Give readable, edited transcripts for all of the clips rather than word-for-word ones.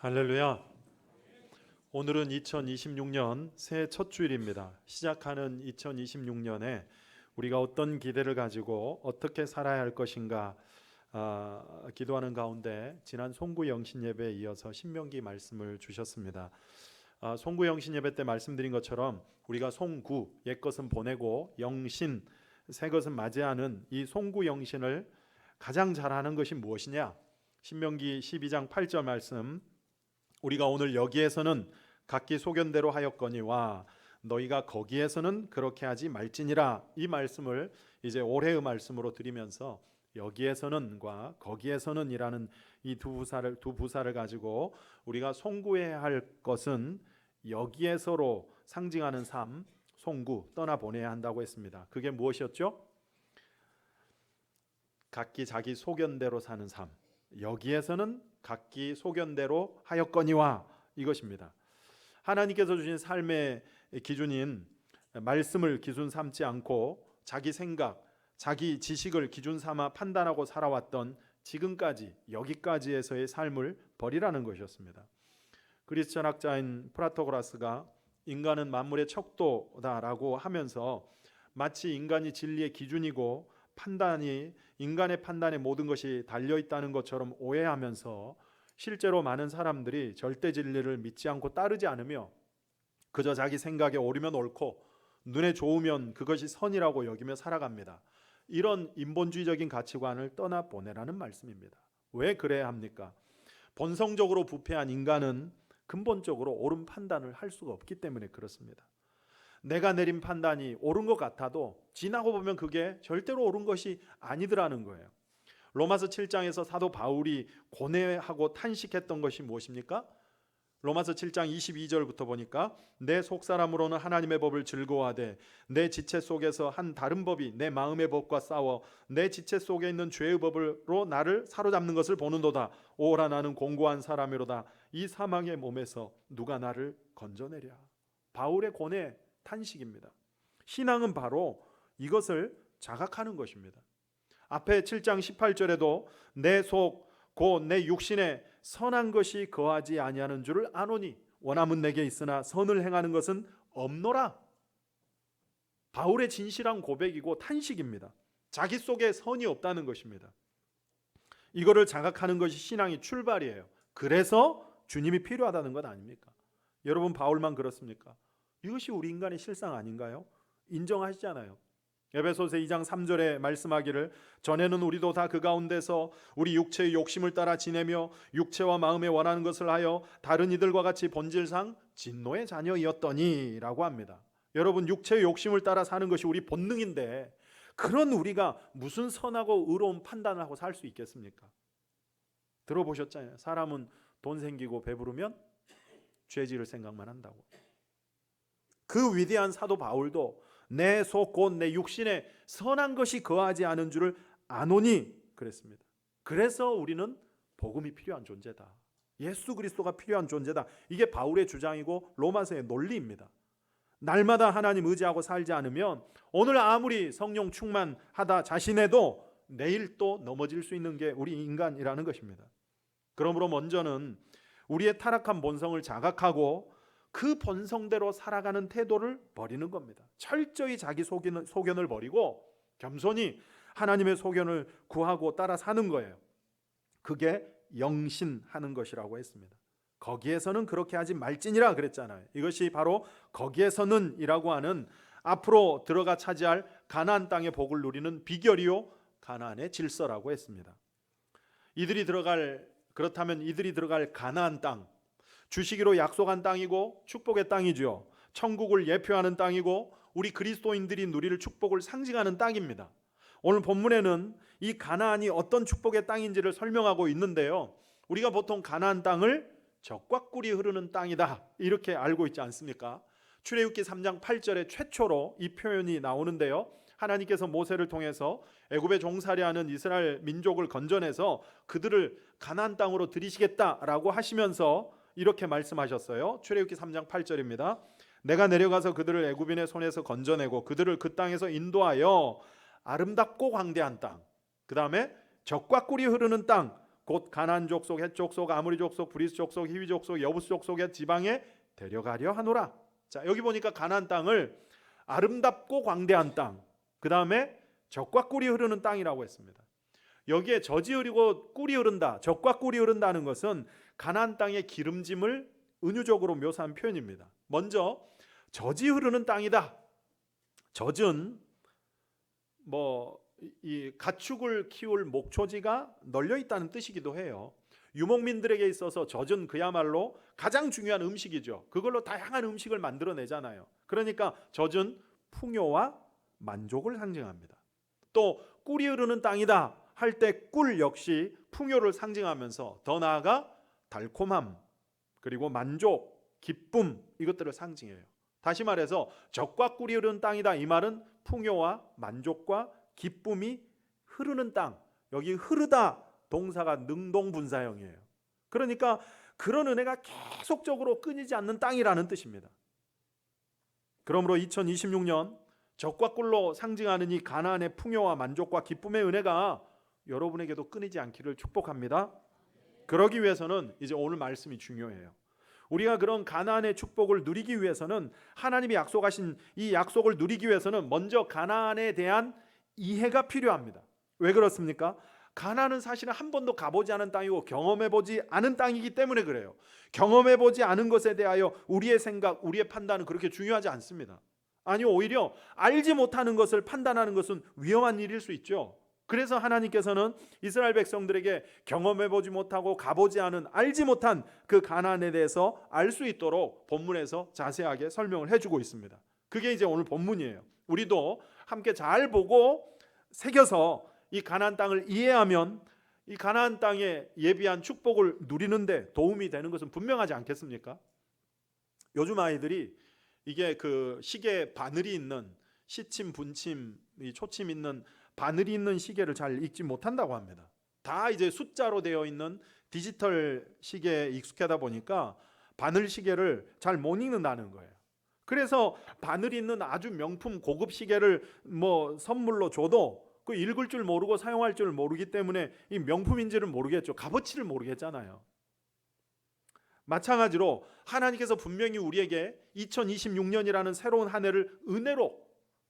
할렐루야. 오늘은 2026년 새해 첫 주일입니다. 시작하는 2026년에 우리가 어떤 기대를 가지고 어떻게 살아야 할 것인가 기도하는 가운데 지난 송구 영신 예배에 이어서 신명기 말씀을 주셨습니다. 송구 영신 예배 때 말씀드린 것처럼 우리가 송구, 옛것은 보내고 영신, 새것은 맞이하는 이 송구 영신을 가장 잘하는 것이 무엇이냐? 신명기 12장 8절 말씀, 우리가 오늘 여기에서는 각기 소견대로 하였거니와 너희가 거기에서는 그렇게 하지 말지니라, 이 말씀을 이제 올해의 말씀으로 드리면서 여기에서는과 거기에서는 이라는 이 두 부사를 가지고 우리가 송구해야 할 것은 여기에서로 상징하는 삶, 송구, 떠나보내야 한다고 했습니다. 그게 무엇이었죠? 각기 자기 소견대로 사는 삶, 여기에서는 각기 소견대로 하였거니와, 이것입니다. 하나님께서 주신 삶의 기준인 말씀을 기준 삼지 않고 자기 생각, 자기 지식을 기준 삼아 판단하고 살아왔던 지금까지 여기까지에서의 삶을 버리라는 것이었습니다. 그리스 철학자인 프라토고라스가 인간은 만물의 척도다라고 하면서 마치 인간이 진리의 기준이고 인간의 판단에 모든 것이 달려있다는 것처럼 오해하면서 실제로 많은 사람들이 절대 진리를 믿지 않고 따르지 않으며 그저 자기 생각에 옳으면 옳고 눈에 좋으면 그것이 선이라고 여기며 살아갑니다. 이런 인본주의적인 가치관을 떠나보내라는 말씀입니다. 왜 그래야 합니까? 본성적으로 부패한 인간은 근본적으로 옳은 판단을 할 수가 없기 때문에 그렇습니다. 내가 내린 판단이 옳은 것 같아도 지나고 보면 그게 절대로 옳은 것이 아니더라는 거예요. 로마서 7장에서 사도 바울이 고뇌하고 탄식했던 것이 무엇입니까? 로마서 7장 22절부터 보니까 내 속사람으로는 하나님의 법을 즐거워하되 내 지체 속에서 한 다른 법이 내 마음의 법과 싸워 내 지체 속에 있는 죄의 법으로 나를 사로잡는 것을 보는도다. 오라 나는 공고한 사람이로다. 이 사망의 몸에서 누가 나를 건져내랴. 바울의 고뇌, 탄식입니다. 신앙은 바로 이것을 자각하는 것입니다. 앞에 7장 18절에도 내 속 곧 내 육신에 선한 것이 거하지 아니하는 줄을 아노니 원함은 내게 있으나 선을 행하는 것은 없노라. 바울의 진실한 고백이고 탄식입니다. 자기 속에 선이 없다는 것입니다. 이거를 자각하는 것이 신앙의 출발이에요. 그래서 주님이 필요하다는 것 아닙니까? 여러분, 바울만 그렇습니까? 이것이 우리 인간의 실상 아닌가요? 인정하시잖아요. 에베소서 2장 3절에 말씀하기를 전에는 우리도 다 그 가운데서 우리 육체의 욕심을 따라 지내며 육체와 마음에 원하는 것을 하여 다른 이들과 같이 본질상 진노의 자녀이었더니 라고 합니다. 여러분, 육체의 욕심을 따라 사는 것이 우리 본능인데 그런 우리가 무슨 선하고 의로운 판단을 하고 살 수 있겠습니까? 들어보셨잖아요. 사람은 돈 생기고 배부르면 죄 지을 생각만 한다고. 그 위대한 사도 바울도 내 속 곧 내 육신에 선한 것이 거하지 않은 줄을 아노니 그랬습니다. 그래서 우리는 복음이 필요한 존재다. 예수 그리스도가 필요한 존재다. 이게 바울의 주장이고 로마서의 논리입니다. 날마다 하나님 의지하고 살지 않으면 오늘 아무리 성령 충만하다 자신해도 내일 또 넘어질 수 있는 게 우리 인간이라는 것입니다. 그러므로 먼저는 우리의 타락한 본성을 자각하고 그 본성대로 살아가는 태도를 버리는 겁니다. 철저히 자기 소견을 버리고 겸손히 하나님의 소견을 구하고 따라 사는 거예요. 그게 영신하는 것이라고 했습니다. 거기에서는 그렇게 하지 말지니라 그랬잖아요. 이것이 바로 거기에서는 이라고 하는 앞으로 들어가 차지할 가나안 땅의 복을 누리는 비결이요 가나안의 질서라고 했습니다. 그렇다면 이들이 들어갈 가나안 땅, 주시기로 약속한 땅이고 축복의 땅이죠. 천국을 예표하는 땅이고 우리 그리스도인들이 누릴 축복을 상징하는 땅입니다. 오늘 본문에는 이 가나안이 어떤 축복의 땅인지를 설명하고 있는데요, 우리가 보통 가나안 땅을 젖과 꿀이 흐르는 땅이다 이렇게 알고 있지 않습니까? 출애굽기 3장 8절에 최초로 이 표현이 나오는데요, 하나님께서 모세를 통해서 애굽에 종살이하는 이스라엘 민족을 건져내서 그들을 가나안 땅으로 들이시겠다라고 하시면서 이렇게 말씀하셨어요. 출애굽기 3장 8절입니다. 내가 내려가서 그들을 애굽인의 손에서 건져내고 그들을 그 땅에서 인도하여 아름답고 광대한 땅, 그 다음에 젖과 꿀이 흐르는 땅, 곧 가나안 족속, 헷 족속, 아모리 족속, 브리스 족속, 히위 족속, 여부스 족속의 지방에 데려가려 하노라. 자, 여기 보니까 가나안 땅을 아름답고 광대한 땅, 그 다음에 젖과 꿀이 흐르는 땅이라고 했습니다. 여기에 젖이 흐르고 꿀이 흐른다, 젖과 꿀이 흐른다는 것은 가나안 땅의 기름짐을 은유적으로 묘사한 표현입니다. 먼저 젖이 흐르는 땅이다. 젖은 이 가축을 키울 목초지가 널려 있다는 뜻이기도 해요. 유목민들에게 있어서 젖은 그야말로 가장 중요한 음식이죠. 그걸로 다양한 음식을 만들어내잖아요. 그러니까 젖은 풍요와 만족을 상징합니다. 또 꿀이 흐르는 땅이다 할 때 꿀 역시 풍요를 상징하면서 더 나아가 달콤함, 그리고 만족, 기쁨, 이것들을 상징해요. 다시 말해서 젖과 꿀이 흐르는 땅이다, 이 말은 풍요와 만족과 기쁨이 흐르는 땅, 여기 흐르다 동사가 능동분사형이에요. 그러니까 그런 은혜가 계속적으로 끊이지 않는 땅이라는 뜻입니다. 그러므로 2026년 젖과 꿀로 상징하는 이 가나안의 풍요와 만족과 기쁨의 은혜가 여러분에게도 끊이지 않기를 축복합니다. 그러기 위해서는 이제 오늘 말씀이 중요해요. 우리가 그런 가나안의 축복을 누리기 위해서는, 하나님이 약속하신 이 약속을 누리기 위해서는 먼저 가나안에 대한 이해가 필요합니다. 왜 그렇습니까? 가나안은 사실은 한 번도 가보지 않은 땅이고 경험해보지 않은 땅이기 때문에 그래요. 경험해보지 않은 것에 대하여 우리의 생각, 우리의 판단은 그렇게 중요하지 않습니다. 아니, 오히려 알지 못하는 것을 판단하는 것은 위험한 일일 수 있죠. 그래서 하나님께서는 이스라엘 백성들에게 경험해보지 못하고 가보지 않은, 알지 못한 그 가나안에 대해서 알 수 있도록 본문에서 자세하게 설명을 해주고 있습니다. 그게 이제 오늘 본문이에요. 우리도 함께 잘 보고 새겨서 이 가나안 땅을 이해하면 이 가나안 땅에 예비한 축복을 누리는데 도움이 되는 것은 분명하지 않겠습니까? 요즘 아이들이 이게 그 시계 바늘이 있는, 시침, 분침, 이 초침 있는 바늘이 있는 시계를 잘 읽지 못한다고 합니다. 다 이제 숫자로 되어 있는 디지털 시계에 익숙하다 보니까 바늘 시계를 잘 못 읽는다는 거예요. 그래서 바늘이 있는 아주 명품 고급 시계를 선물로 줘도 그 읽을 줄 모르고 사용할 줄 모르기 때문에 이 명품인지를 모르겠죠. 값어치를 모르겠잖아요. 마찬가지로 하나님께서 분명히 우리에게 2026년이라는 새로운 한 해를 은혜로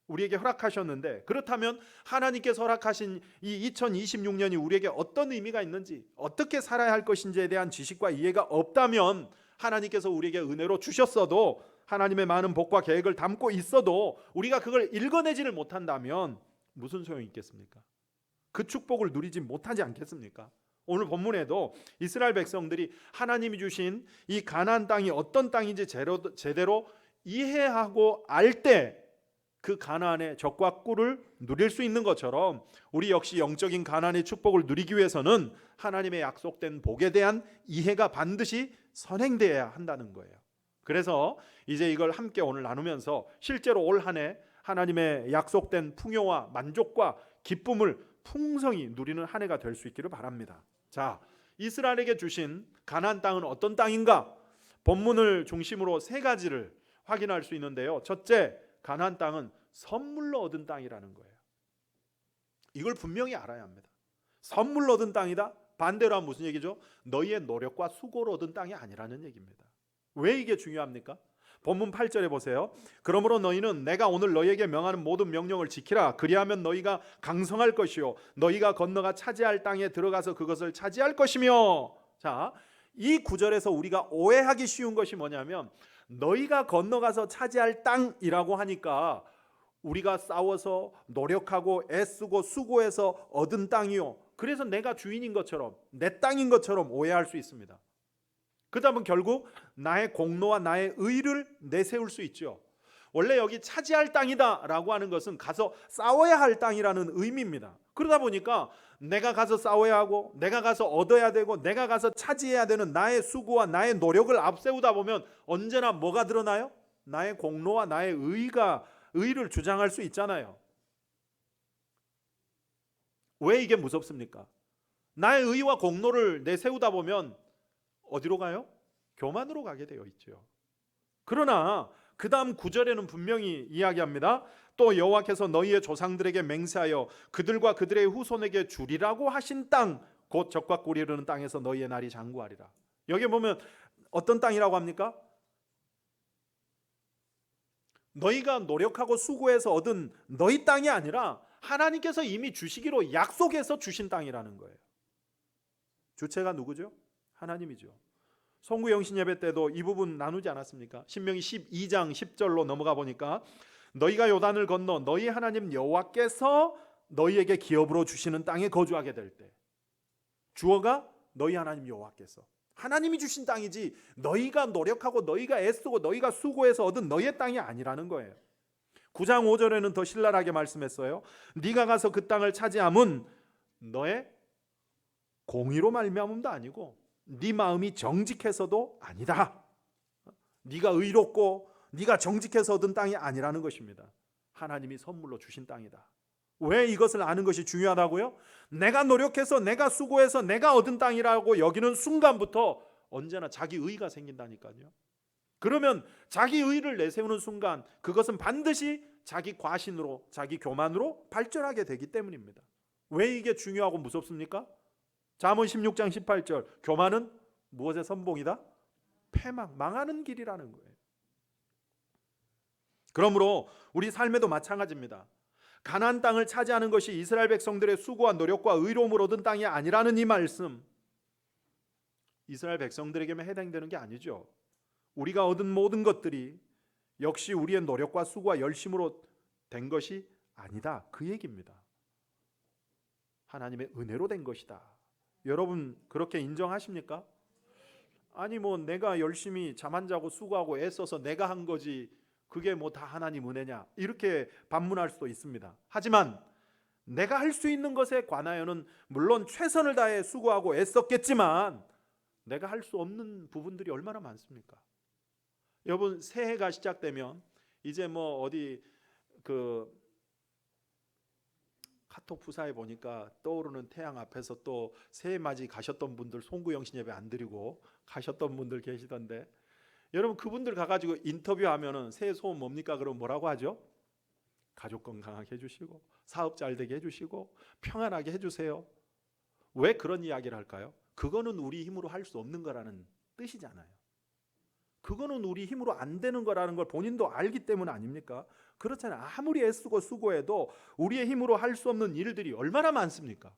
우리에게 허락하셨는데, 그렇다면 하나님께서 허락하신 이 2026년이 우리에게 어떤 의미가 있는지, 어떻게 살아야 할 것인지에 대한 지식과 이해가 없다면, 하나님께서 우리에게 은혜로 주셨어도, 하나님의 많은 복과 계획을 담고 있어도 우리가 그걸 읽어내지를 못한다면 무슨 소용이 있겠습니까? 그 축복을 누리지 못하지 않겠습니까? 오늘 본문에도 이스라엘 백성들이 하나님이 주신 이 가나안 땅이 어떤 땅인지 제대로 이해하고 알 때 그 가나안의 젖과 꿀을 누릴 수 있는 것처럼, 우리 역시 영적인 가나안의 축복을 누리기 위해서는 하나님의 약속된 복에 대한 이해가 반드시 선행되어야 한다는 거예요. 그래서 이제 이걸 함께 오늘 나누면서 실제로 올 한 해 하나님의 약속된 풍요와 만족과 기쁨을 풍성히 누리는 한 해가 될 수 있기를 바랍니다. 자, 이스라엘에게 주신 가나안 땅은 어떤 땅인가? 본문을 중심으로 세 가지를 확인할 수 있는데요. 첫째, 가나안 땅은 선물로 얻은 땅이라는 거예요. 이걸 분명히 알아야 합니다. 선물로 얻은 땅이다? 반대로 하면 무슨 얘기죠? 너희의 노력과 수고로 얻은 땅이 아니라는 얘기입니다. 왜 이게 중요합니까? 본문 8절에 보세요. 그러므로 너희는 내가 오늘 너희에게 명하는 모든 명령을 지키라. 그리하면 너희가 강성할 것이요 너희가 건너가 차지할 땅에 들어가서 그것을 차지할 것이며. 자, 이 구절에서 우리가 오해하기 쉬운 것이 뭐냐면, 너희가 건너가서 차지할 땅이라고 하니까 우리가 싸워서 노력하고 애쓰고 수고해서 얻은 땅이요, 그래서 내가 주인인 것처럼, 내 땅인 것처럼 오해할 수 있습니다. 그다음은 결국 나의 공로와 나의 의를 내세울 수 있죠. 원래 여기 차지할 땅이다 라고 하는 것은 가서 싸워야 할 땅이라는 의미입니다. 그러다 보니까 내가 가서 싸워야 하고, 내가 가서 얻어야 되고, 내가 가서 차지해야 되는 나의 수고와 나의 노력을 앞세우다 보면 언제나 뭐가 드러나요? 나의 공로와 나의 의를 주장할 수 있잖아요. 왜 이게 무섭습니까? 나의 의와 공로를 내세우다 보면 어디로 가요? 교만으로 가게 되어 있죠. 그러나 그 다음 9절에는 분명히 이야기합니다. 또 여호와께서 너희의 조상들에게 맹세하여 그들과 그들의 후손에게 주리라고 하신 땅, 곧 적과 꿀이 흐르는 땅에서 너희의 날이 장구하리라. 여기 보면 어떤 땅이라고 합니까? 너희가 노력하고 수고해서 얻은 너희 땅이 아니라 하나님께서 이미 주시기로 약속해서 주신 땅이라는 거예요. 주체가 누구죠? 하나님이죠. 송구 영신 예배 때도 이 부분 나누지 않았습니까? 신명기 12장 10절로 넘어가 보니까 너희가 요단을 건너 너희 하나님 여호와께서 너희에게 기업으로 주시는 땅에 거주하게 될 때, 주어가 너희 하나님 여호와께서, 하나님이 주신 땅이지 너희가 노력하고 너희가 애쓰고 너희가 수고해서 얻은 너희의 땅이 아니라는 거예요. 9장 5절에는 더 신랄하게 말씀했어요. 네가 가서 그 땅을 차지함은 너의 공의로 말미암음도 아니고 네 마음이 정직해서도 아니다. 네가 의롭고 네가 정직해서 얻은 땅이 아니라는 것입니다. 하나님이 선물로 주신 땅이다. 왜 이것을 아는 것이 중요하다고요? 내가 노력해서 내가 수고해서 내가 얻은 땅이라고 여기는 순간부터 언제나 자기 의의가 생긴다니까요. 그러면 자기 의의를 내세우는 순간 그것은 반드시 자기 과신으로 자기 교만으로 발전하게 되기 때문입니다. 왜 이게 중요하고 무섭습니까? 잠언 16장 18절, 교만은 무엇의 선봉이다? 패망, 망하는 길이라는 거예요. 그러므로 우리 삶에도 마찬가지입니다. 가나안 땅을 차지하는 것이 이스라엘 백성들의 수고와 노력과 의로움을 얻은 땅이 아니라는 이 말씀, 이스라엘 백성들에게만 해당되는 게 아니죠. 우리가 얻은 모든 것들이 역시 우리의 노력과 수고와 열심으로 된 것이 아니다, 그 얘기입니다. 하나님의 은혜로 된 것이다. 여러분 그렇게 인정하십니까? 아니 뭐 내가 열심히 잠 안 자고 수고하고 애써서 내가 한 거지 그게 뭐 다 하나님 은혜냐, 이렇게 반문할 수도 있습니다. 하지만 내가 할 수 있는 것에 관하여는 물론 최선을 다해 수고하고 애썼겠지만 내가 할 수 없는 부분들이 얼마나 많습니까? 여러분 새해가 시작되면 이제 뭐 어디 그 카톡 부사에 보니까 떠오르는 태양 앞에서 또 새해 맞이 가셨던 분들, 송구 영신 예배 안 드리고 가셨던 분들 계시던데, 여러분 그분들 가가지고 인터뷰하면은 새해 소원 뭡니까? 그럼 뭐라고 하죠? 가족 건강하게 해주시고 사업 잘 되게 해주시고 평안하게 해주세요. 왜 그런 이야기를 할까요? 그거는 우리 힘으로 할 수 없는 거라는 뜻이잖아요. 그거는 우리 힘으로 안 되는 거라는 걸 본인도 알기 때문 아닙니까? 그렇잖아요. 아무리 애쓰고 수고해도 우리의 힘으로 할 수 없는 일들이 얼마나 많습니까?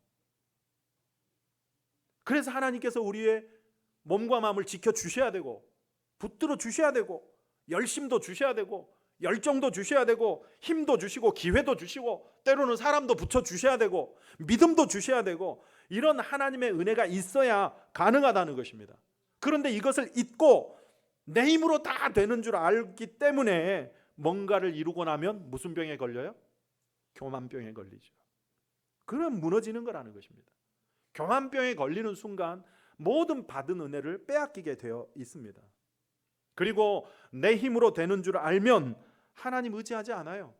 그래서 하나님께서 우리의 몸과 마음을 지켜주셔야 되고 붙들어 주셔야 되고 열심도 주셔야 되고 열정도 주셔야 되고 힘도 주시고 기회도 주시고 때로는 사람도 붙여주셔야 되고 믿음도 주셔야 되고, 이런 하나님의 은혜가 있어야 가능하다는 것입니다. 그런데 이것을 잊고 내 힘으로 다 되는 줄 알기 때문에 뭔가를 이루고 나면 무슨 병에 걸려요? 교만병에 걸리죠. 그럼 무너지는 거라는 것입니다. 교만병에 걸리는 순간 모든 받은 은혜를 빼앗기게 되어 있습니다. 그리고 내 힘으로 되는 줄 알면 하나님 의지하지 않아요.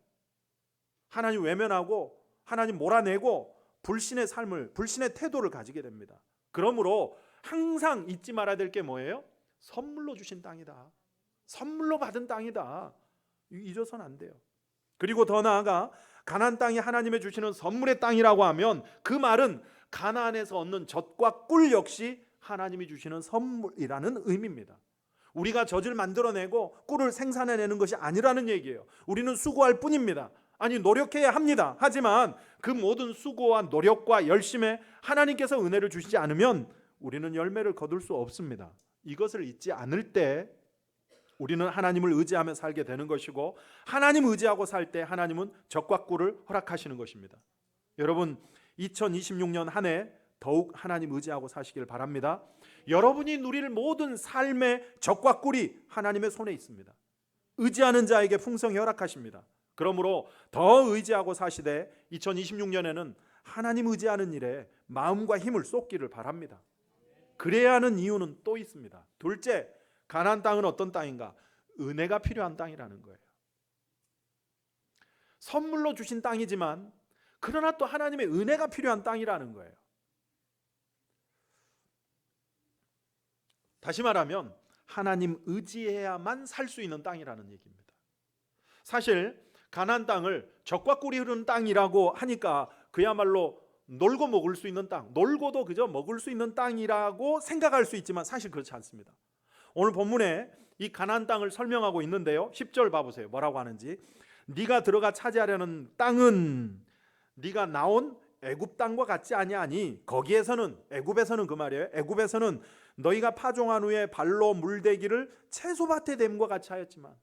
하나님 외면하고 하나님 몰아내고 불신의 삶을, 불신의 태도를 가지게 됩니다. 그러므로 항상 잊지 말아야 될 게 뭐예요? 선물로 주신 땅이다. 선물로 받은 땅이다. 잊어서는 안 돼요. 그리고 더 나아가 가나안 땅이 하나님의 주시는 선물의 땅이라고 하면 그 말은 가나안에서 얻는 젖과 꿀 역시 하나님이 주시는 선물이라는 의미입니다. 우리가 젖을 만들어내고 꿀을 생산해내는 것이 아니라는 얘기예요. 우리는 수고할 뿐입니다. 아니 노력해야 합니다. 하지만 그 모든 수고와 노력과 열심에 하나님께서 은혜를 주시지 않으면 우리는 열매를 거둘 수 없습니다. 이것을 잊지 않을 때 우리는 하나님을 의지하며 살게 되는 것이고, 하나님 의지하고 살 때 하나님은 젖과 꿀을 허락하시는 것입니다. 여러분 2026년 한 해 더욱 하나님 의지하고 사시길 바랍니다. 여러분이 누릴 모든 삶의 젖과 꿀이 하나님의 손에 있습니다. 의지하는 자에게 풍성히 허락하십니다. 그러므로 더 의지하고 사시되 2026년에는 하나님 의지하는 일에 마음과 힘을 쏟기를 바랍니다. 그래야 하는 이유는 또 있습니다. 둘째, 가나안 땅은 어떤 땅인가? 은혜가 필요한 땅이라는 거예요. 선물로 주신 땅이지만 그러나 또 하나님의 은혜가 필요한 땅이라는 거예요. 다시 말하면 하나님 의지해야만 살 수 있는 땅이라는 얘기입니다. 사실 가나안 땅을 젖과 꿀이 흐르는 땅이라고 하니까 그야말로 놀고 먹을 수 있는 땅, 놀고도 그저 먹을 수 있는 땅이라고 생각할 수 있지만 사실 그렇지 않습니다. 오늘 본문에 이 가나안 땅을 설명하고 있는데요, 10절 봐보세요. 뭐라고 하는지. 네가 들어가 차지하려는 땅은 네가 나온 애굽 땅과 같지 아니하니 거기에서는, 애굽에서는 그 말이에요, 애굽에서는 너희가 파종한 후에 발로 물대기를 채소밭에 댐과 같이 하였지만,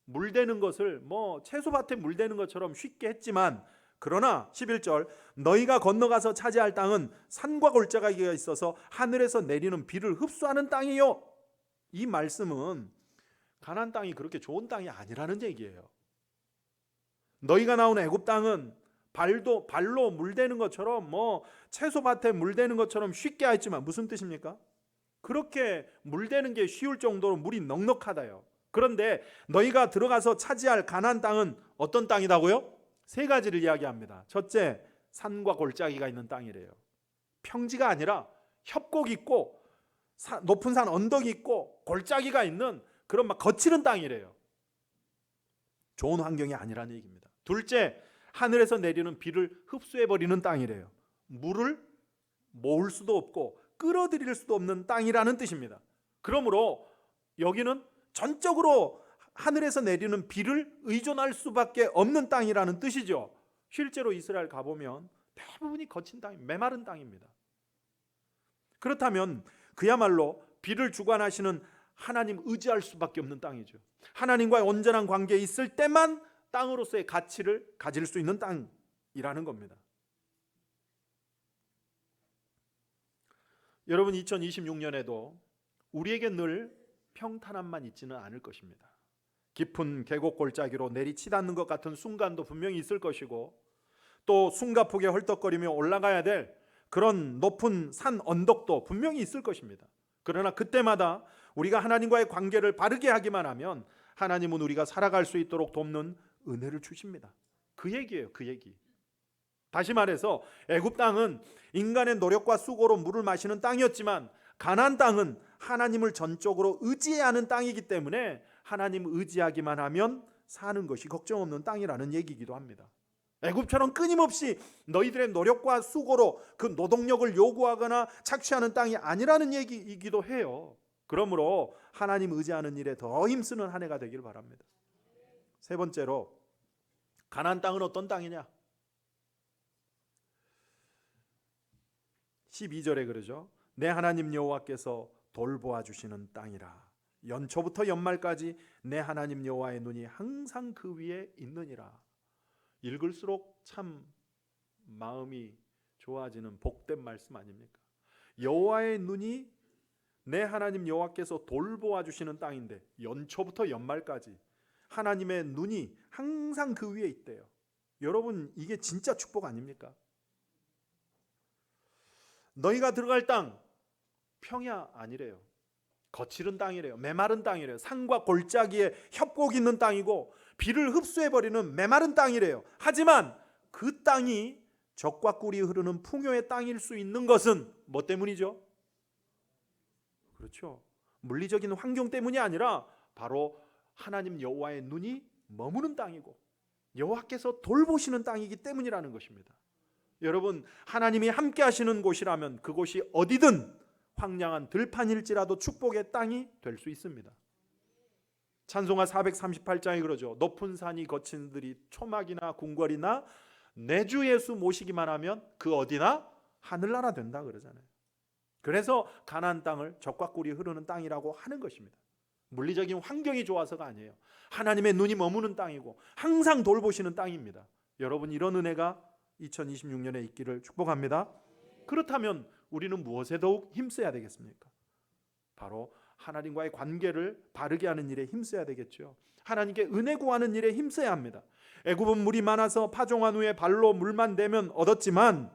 물대는 것을 뭐 채소밭에 물대는 것처럼 쉽게 했지만, 그러나 11절 너희가 건너가서 차지할 땅은 산과 골짜기가 있어서 하늘에서 내리는 비를 흡수하는 땅이요. 이 말씀은 가나안 땅이 그렇게 좋은 땅이 아니라는 얘기예요. 너희가 나온 애굽 땅은 발로 물대는 것처럼, 뭐 채소밭에 물대는 것처럼 쉽게 했지만, 무슨 뜻입니까? 그렇게 물대는 게 쉬울 정도로 물이 넉넉하다요. 그런데 너희가 들어가서 차지할 가나안 땅은 어떤 땅이라고요? 세 가지를 이야기합니다. 첫째, 산과 골짜기가 있는 땅이래요. 평지가 아니라 협곡 있고 높은 산 언덕이 있고 골짜기가 있는 그런 막 거칠은 땅이래요. 좋은 환경이 아니라는 얘기입니다. 둘째, 하늘에서 내리는 비를 흡수해버리는 땅이래요. 물을 모을 수도 없고 끌어들일 수도 없는 땅이라는 뜻입니다. 그러므로 여기는 전적으로 하늘에서 내리는 비를 의존할 수밖에 없는 땅이라는 뜻이죠. 실제로 이스라엘 가보면 대부분이 거친 땅, 메마른 땅입니다. 그렇다면 그야말로 비를 주관하시는 하나님 의지할 수밖에 없는 땅이죠. 하나님과의 온전한 관계에 있을 때만 땅으로서의 가치를 가질 수 있는 땅이라는 겁니다. 여러분, 2026년에도 우리에게 늘 평탄함만 있지는 않을 것입니다. 깊은 계곡 골짜기로 내리치닫는 것 같은 순간도 분명히 있을 것이고, 또 숨가쁘게 헐떡거리며 올라가야 될 그런 높은 산 언덕도 분명히 있을 것입니다. 그러나 그때마다 우리가 하나님과의 관계를 바르게 하기만 하면 하나님은 우리가 살아갈 수 있도록 돕는 은혜를 주십니다. 그 얘기예요, 그 얘기. 다시 말해서 애굽 땅은 인간의 노력과 수고로 물을 마시는 땅이었지만, 가나안 땅은 하나님을 전적으로 의지해야 하는 땅이기 때문에 하나님 의지하기만 하면 사는 것이 걱정 없는 땅이라는 얘기이기도 합니다. 애굽처럼 끊임없이 너희들의 노력과 수고로 그 노동력을 요구하거나 착취하는 땅이 아니라는 얘기이기도 해요. 그러므로 하나님 의지하는 일에 더 힘쓰는 한 해가 되길 바랍니다. 세 번째로, 가나안 땅은 어떤 땅이냐? 12절에 그러죠. 내 하나님 여호와께서 돌보아 주시는 땅이라. 연초부터 연말까지 내 하나님 여호와의 눈이 항상 그 위에 있느니라. 읽을수록 참 마음이 좋아지는 복된 말씀 아닙니까? 여호와의 눈이, 내 하나님 여호와께서 돌보아 주시는 땅인데 연초부터 연말까지 하나님의 눈이 항상 그 위에 있대요. 여러분, 이게 진짜 축복 아닙니까? 너희가 들어갈 땅 평야 아니래요. 거칠은 땅이래요. 메마른 땅이래요. 산과 골짜기에 협곡 있는 땅이고 비를 흡수해버리는 메마른 땅이래요. 하지만 그 땅이 젖과 꿀이 흐르는 풍요의 땅일 수 있는 것은 뭐 때문이죠? 그렇죠. 물리적인 환경 때문이 아니라 바로 하나님 여호와의 눈이 머무는 땅이고 여호와께서 돌보시는 땅이기 때문이라는 것입니다. 여러분, 하나님이 함께 하시는 곳이라면 그곳이 어디든 황량한 들판일지라도 축복의 땅이 될 수 있습니다. 찬송가 438장에 그러죠. 높은 산이 거친 들이 초막이나 궁궐이나 내 주 예수 모시기만 하면 그 어디나 하늘나라 된다 그러잖아요. 그래서 가나안 땅을 젖과 꿀이 흐르는 땅이라고 하는 것입니다. 물리적인 환경이 좋아서가 아니에요. 하나님의 눈이 머무는 땅이고 항상 돌보시는 땅입니다. 여러분, 이런 은혜가 2026년에 있기를 축복합니다. 그렇다면 우리는 무엇에 더욱 힘써야 되겠습니까? 바로 하나님과의 관계를 바르게 하는 일에 힘써야 되겠죠. 하나님께 은혜 구하는 일에 힘써야 합니다. 애굽은 물이 많아서 파종한 후에 발로 물만 대면 얻었지만,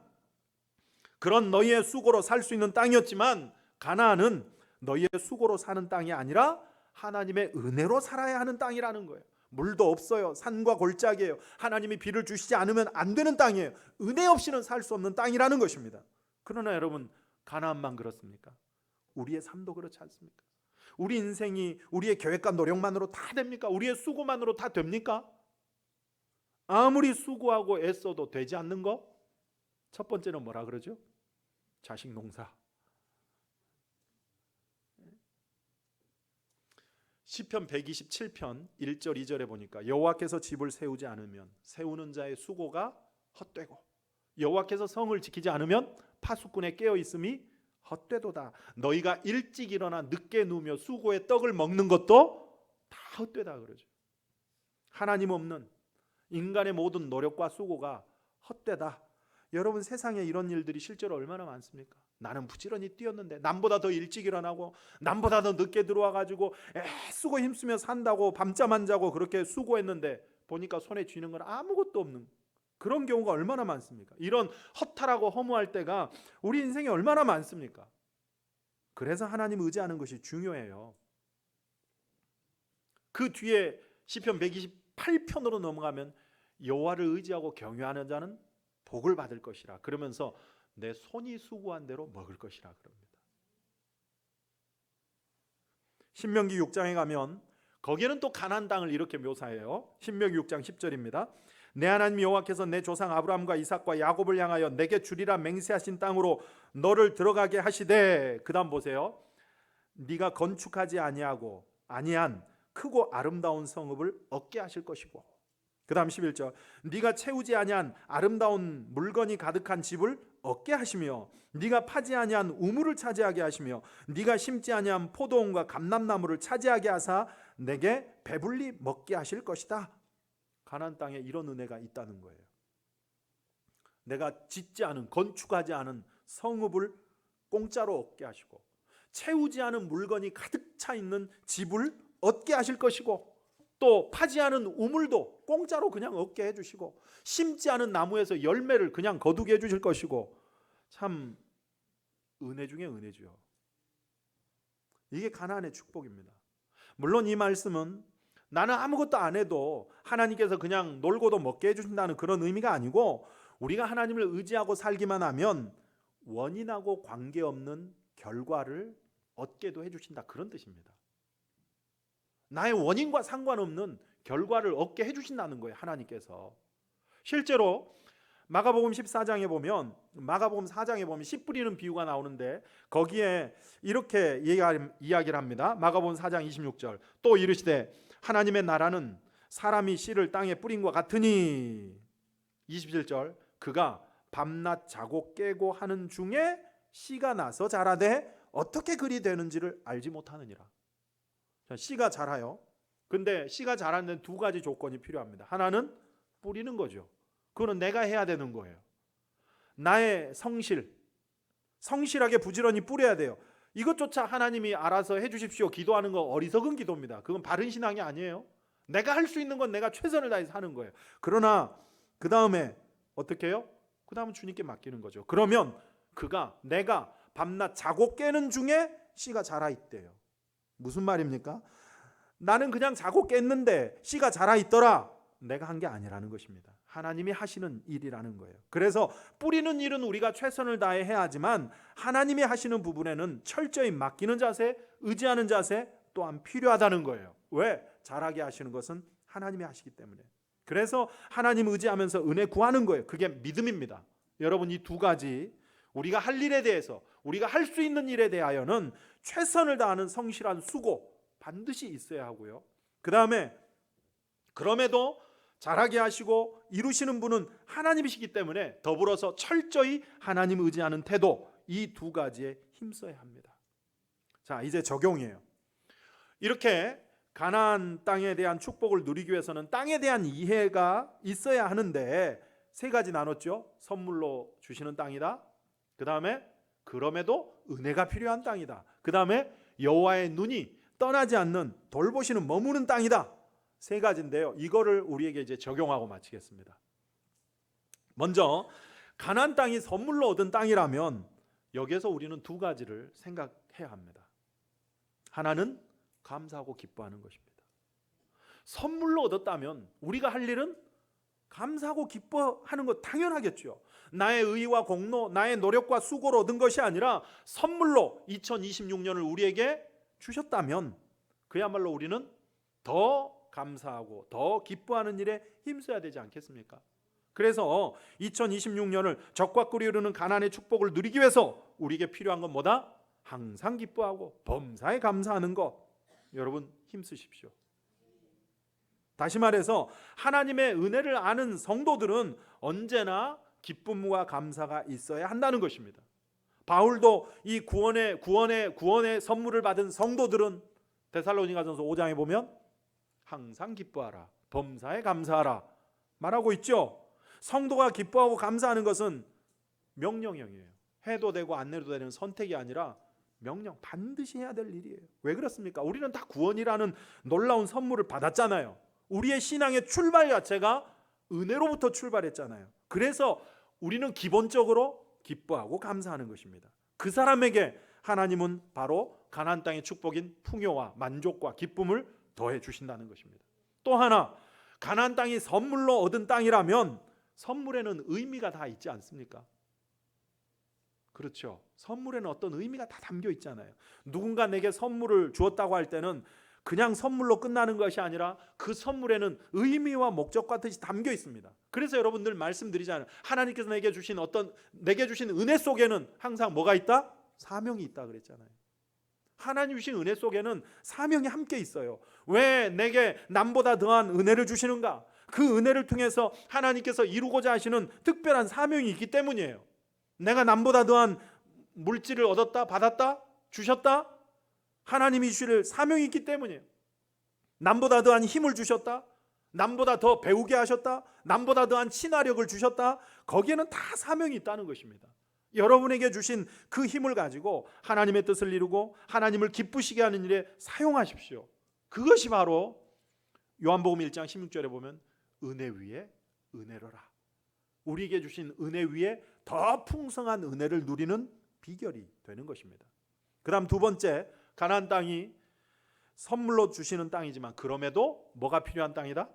그런 너희의 수고로 살 수 있는 땅이었지만, 가나안은 너희의 수고로 사는 땅이 아니라 하나님의 은혜로 살아야 하는 땅이라는 거예요. 물도 없어요. 산과 골짜기예요. 하나님이 비를 주시지 않으면 안 되는 땅이에요. 은혜 없이는 살 수 없는 땅이라는 것입니다. 그러나 여러분, 가나안만 그렇습니까? 우리의 삶도 그렇지 않습니까? 우리 인생이 우리의 계획과 노력만으로 다 됩니까? 우리의 수고만으로 다 됩니까? 아무리 수고하고 애써도 되지 않는 거? 첫 번째는 뭐라 그러죠? 자식 농사. 시편 127편 1절 2절에 보니까 여호와께서 집을 세우지 않으면 세우는 자의 수고가 헛되고 여호와께서 성을 지키지 않으면 파수꾼의 깨어 있음이 헛되도다. 너희가 일찍 일어나 늦게 누우며 수고의 떡을 먹는 것도 다 헛되다 그러죠. 하나님 없는 인간의 모든 노력과 수고가 헛되다. 여러분, 세상에 이런 일들이 실제로 얼마나 많습니까? 나는 부지런히 뛰었는데 남보다 더 일찍 일어나고 남보다 더 늦게 들어와 가지고 애쓰고 힘쓰며 산다고 밤잠 안 자고 그렇게 수고했는데 보니까 손에 쥐는 건 아무것도 없는 그런 경우가 얼마나 많습니까? 이런 허탈하고 허무할 때가 우리 인생에 얼마나 많습니까? 그래서 하나님 의지하는 것이 중요해요. 그 뒤에 시편 128편으로 넘어가면 여호와를 의지하고 경외하는 자는 복을 받을 것이라 그러면서 내 손이 수고한 대로 먹을 것이라 그럽니다. 신명기 6장에 가면 거기에는 또 가나안 땅을 이렇게 묘사해요. 신명기 6장 10절입니다. 내 하나님 여호와께서 내 조상 아브라함과 이삭과 야곱을 향하여 내게 주리라 맹세하신 땅으로 너를 들어가게 하시되, 그다음 보세요. 네가 건축하지 아니한 크고 아름다운 성읍을 얻게 하실 것이고, 그다음 11절 네가 채우지 아니한 아름다운 물건이 가득한 집을 얻게 하시며 네가 파지 아니한 우물을 차지하게 하시며 네가 심지 아니한 포도원과 감람나무를 차지하게 하사 내게 배불리 먹게 하실 것이다. 가나안 땅에 이런 은혜가 있다는 거예요. 내가 짓지 않은, 건축하지 않은 성읍을 공짜로 얻게 하시고 채우지 않은 물건이 가득 차 있는 집을 얻게 하실 것이고 또 파지 않은 우물도 공짜로 그냥 얻게 해주시고 심지 않은 나무에서 열매를 그냥 거두게 해주실 것이고, 참 은혜 중에 은혜죠. 이게 가나안의 축복입니다. 물론 이 말씀은 나는 아무것도 안 해도 하나님께서 그냥 놀고도 먹게 해주신다는 그런 의미가 아니고, 우리가 하나님을 의지하고 살기만 하면 원인하고 관계없는 결과를 얻게도 해주신다, 그런 뜻입니다. 나의 원인과 상관없는 결과를 얻게 해주신다는 거예요, 하나님께서. 실제로 마가복음 14장에 보면, 마가복음 4장에 보면 씨 뿌리는 비유가 나오는데 거기에 이렇게 이야기를 합니다. 마가복음 4장 26절 또 이르시되 하나님의 나라는 사람이 씨를 땅에 뿌린 것 같으니, 27절 그가 밤낮 자고 깨고 하는 중에 씨가 나서 자라되 어떻게 그리 되는지를 알지 못하느니라. 씨가 자라요. 근데 씨가 자라는 두 가지 조건이 필요합니다. 하나는 뿌리는 거죠. 그거는 내가 해야 되는 거예요. 나의 성실하게 부지런히 뿌려야 돼요. 이것조차 하나님이 알아서 해주십시오 기도하는 거 어리석은 기도입니다. 그건 바른 신앙이 아니에요. 내가 할 수 있는 건 내가 최선을 다해서 하는 거예요. 그러나 그 다음에 어떻게 해요? 그 다음은 주님께 맡기는 거죠. 그러면 내가 밤낮 자고 깨는 중에 씨가 자라 있대요. 무슨 말입니까? 나는 그냥 자고 깼는데 씨가 자라 있더라. 내가 한 게 아니라는 것입니다. 하나님이 하시는 일이라는 거예요. 그래서 뿌리는 일은 우리가 최선을 다해 해야 하지만 하나님이 하시는 부분에는 철저히 맡기는 자세, 의지하는 자세 또한 필요하다는 거예요. 왜? 자라게 하시는 것은 하나님이 하시기 때문에. 그래서 하나님 의지하면서 은혜 구하는 거예요. 그게 믿음입니다. 여러분, 이 두 가지, 우리가 할 일에 대해서, 우리가 할 수 있는 일에 대하여는 최선을 다하는 성실한 수고 반드시 있어야 하고요. 그 다음에 그럼에도 자라게 하시고 이루시는 분은 하나님이시기 때문에 더불어서 철저히 하나님 의지하는 태도, 이 두 가지에 힘써야 합니다. 자, 이제 적용이에요. 이렇게 가나안 땅에 대한 축복을 누리기 위해서는 땅에 대한 이해가 있어야 하는데 세 가지 나눴죠. 선물로 주시는 땅이다. 그 다음에 그럼에도 은혜가 필요한 땅이다. 그 다음에 여호와의 눈이 떠나지 않는 돌보시는 머무는 땅이다. 세 가지인데요. 이거를 우리에게 이제 적용하고 마치겠습니다. 먼저 가나안 땅이 선물로 얻은 땅이라면 여기에서 우리는 두 가지를 생각해야 합니다. 하나는 감사하고 기뻐하는 것입니다. 선물로 얻었다면 우리가 할 일은 감사하고 기뻐하는 것 당연하겠죠. 나의 의와 공로, 나의 노력과 수고로 얻은 것이 아니라 선물로 2026년을 우리에게 주셨다면 그야말로 우리는 더 감사하고 더 기뻐하는 일에 힘써야 되지 않겠습니까? 그래서 2026년을 적과 꿀이 흐르는 가나안의 축복을 누리기 위해서 우리에게 필요한 건 뭐다? 항상 기뻐하고 범사에 감사하는 것. 여러분 힘쓰십시오. 다시 말해서 하나님의 은혜를 아는 성도들은 언제나 기쁨과 감사가 있어야 한다는 것입니다. 바울도 이 구원의 선물을 받은 성도들은 데살로니가전서 5장에 보면 항상 기뻐하라, 범사에 감사하라 말하고 있죠. 성도가 기뻐하고 감사하는 것은 명령형이에요. 해도 되고 안 해도 되는 선택이 아니라 명령, 반드시 해야 될 일이에요. 왜 그렇습니까? 우리는 다 구원이라는 놀라운 선물을 받았잖아요. 우리의 신앙의 출발 자체가 은혜로부터 출발했잖아요. 그래서 우리는 기본적으로 기뻐하고 감사하는 것입니다. 그 사람에게 하나님은 바로 가나안 땅의 축복인 풍요와 만족과 기쁨을 더해 주신다는 것입니다. 또 하나, 가나안 땅이 선물로 얻은 땅이라면 선물에는 의미가 다 있지 않습니까? 그렇죠. 선물에는 어떤 의미가 다 담겨 있잖아요. 누군가 내게 선물을 주었다고 할 때는 그냥 선물로 끝나는 것이 아니라 그 선물에는 의미와 목적과 뜻이 담겨 있습니다. 그래서 여러분들 말씀드리잖아요. 하나님께서 내게 주신 은혜 속에는 항상 뭐가 있다? 사명이 있다 그랬잖아요. 하나님 주신 은혜 속에는 사명이 함께 있어요. 왜 내게 남보다 더한 은혜를 주시는가? 그 은혜를 통해서 하나님께서 이루고자 하시는 특별한 사명이 있기 때문이에요. 내가 남보다 더한 물질을 얻었다, 받았다, 주셨다? 하나님이 주실 사명이 있기 때문이에요. 남보다 더한 힘을 주셨다, 남보다 더 배우게 하셨다, 남보다 더한 친화력을 주셨다. 거기에는 다 사명이 있다는 것입니다. 여러분에게 주신 그 힘을 가지고 하나님의 뜻을 이루고 하나님을 기쁘시게 하는 일에 사용하십시오. 그것이 바로 요한복음 1장 16절에 보면 은혜 위에 은혜로라. 우리에게 주신 은혜 위에 더 풍성한 은혜를 누리는 비결이 되는 것입니다. 그 다음 두 번째, 가나안 땅이 선물로 주시는 땅이지만 그럼에도 뭐가 필요한 땅이다?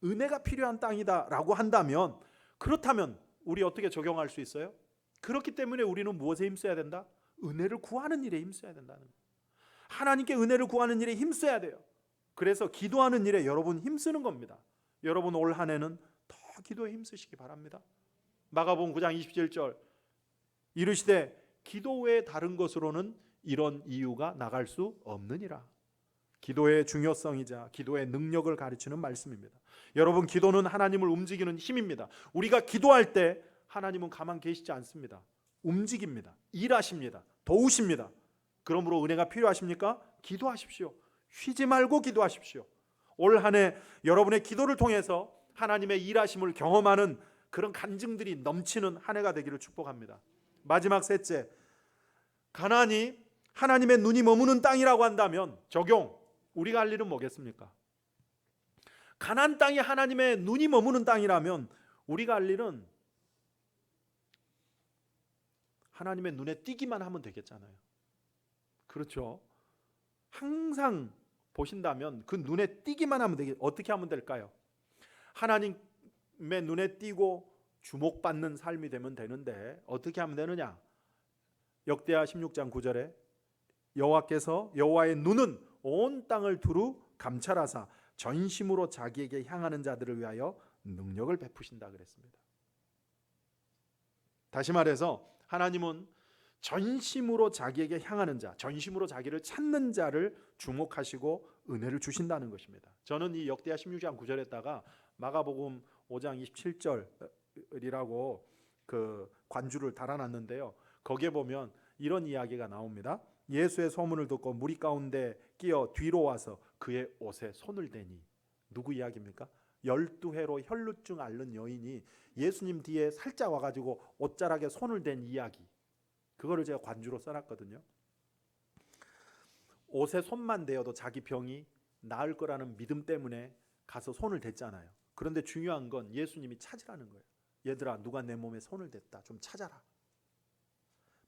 은혜가 필요한 땅이다 라고 한다면, 그렇다면 우리 어떻게 적용할 수 있어요? 그렇기 때문에 우리는 무엇에 힘써야 된다? 은혜를 구하는 일에 힘써야 된다는 거예요. 하나님께 은혜를 구하는 일에 힘써야 돼요. 그래서 기도하는 일에 여러분 힘쓰는 겁니다. 여러분 올 한 해는 더 기도에 힘쓰시기 바랍니다. 마가복음 9장 27절 이르시되 기도 외에 다른 것으로는 이런 이유가 나갈 수 없느니라. 기도의 중요성이자 기도의 능력을 가르치는 말씀입니다. 여러분, 기도는 하나님을 움직이는 힘입니다. 우리가 기도할 때 하나님은 가만 계시지 않습니다. 움직입니다. 일하십니다. 도우십니다. 그러므로 은혜가 필요하십니까? 기도하십시오. 쉬지 말고 기도하십시오. 올 한 해 여러분의 기도를 통해서 하나님의 일하심을 경험하는 그런 간증들이 넘치는 한 해가 되기를 축복합니다. 마지막 셋째, 가나안이 하나님의 눈이 머무는 땅이라고 한다면 적용, 우리가 할 일은 뭐겠습니까? 가나안 땅이 하나님의 눈이 머무는 땅이라면 우리가 할 일은 하나님의 눈에 띄기만 하면 되겠잖아요. 그렇죠? 항상 보신다면 그 눈에 띄기만 하면 되겠. 어떻게 하면 될까요? 하나님의 눈에 띄고 주목받는 삶이 되면 되는데 어떻게 하면 되느냐? 역대하 16장 9절에 여호와의 눈은 온 땅을 두루 감찰하사 전심으로 자기에게 향하는 자들을 위하여 능력을 베푸신다 그랬습니다. 다시 말해서 하나님은 전심으로 자기에게 향하는 자, 전심으로 자기를 찾는 자를 주목하시고 은혜를 주신다는 것입니다. 저는 이 역대하 16장 9절에다가 마가복음 5장 27절이라고 그 관주를 달아놨는데요. 거기에 보면 이런 이야기가 나옵니다. 예수의 소문을 듣고 무리 가운데 끼어 뒤로 와서 그의 옷에 손을 대니. 누구 이야기입니까? 12해로 혈루증 앓는 여인이 예수님 뒤에 살짝 와가지고 옷자락에 손을 댄 이야기, 그거를 제가 관주로 써놨거든요. 옷에 손만 대어도 자기 병이 나을 거라는 믿음 때문에 가서 손을 댔잖아요. 그런데 중요한 건 예수님이 찾으라는 거예요. 얘들아, 누가 내 몸에 손을 댔다, 좀 찾아라.